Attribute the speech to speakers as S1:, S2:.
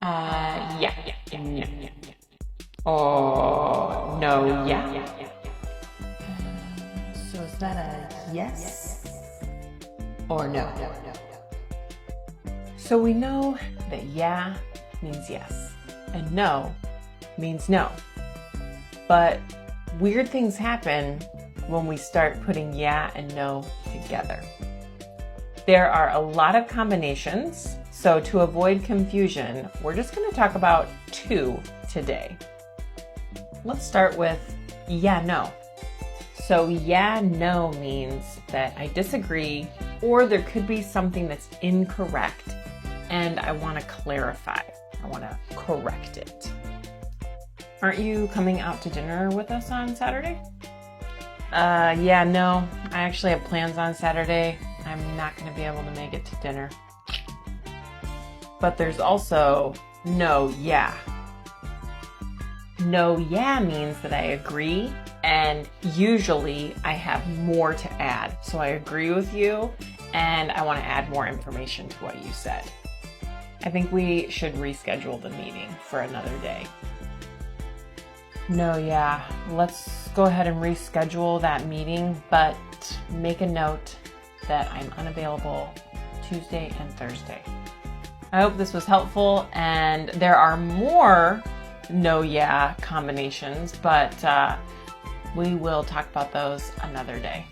S1: Yeah. Or no, yeah. So is that a yes or no? So we know that yeah means yes and no means no. But weird things happen when we start putting yeah and no together. There are a lot of combinations, so to avoid confusion, we're just going to talk about 2 today. Let's start with yeah, no. So yeah, no means that I disagree or there could be something that's incorrect and I want to clarify. I want to correct it. Aren't you coming out to dinner with us on Saturday? Yeah, no. I actually have plans on Saturday. I'm not going to be able to make it to dinner. But there's also no, yeah. No, yeah means that I agree, and usually I have more to add. So I agree with you, and I want to add more information to what you said. I think we should reschedule the meeting for another day. No, yeah, let's go ahead and reschedule that meeting, but make a note that I'm unavailable Tuesday and Thursday. I hope this was helpful, and there are more no, yeah combinations, but we will talk about those another day.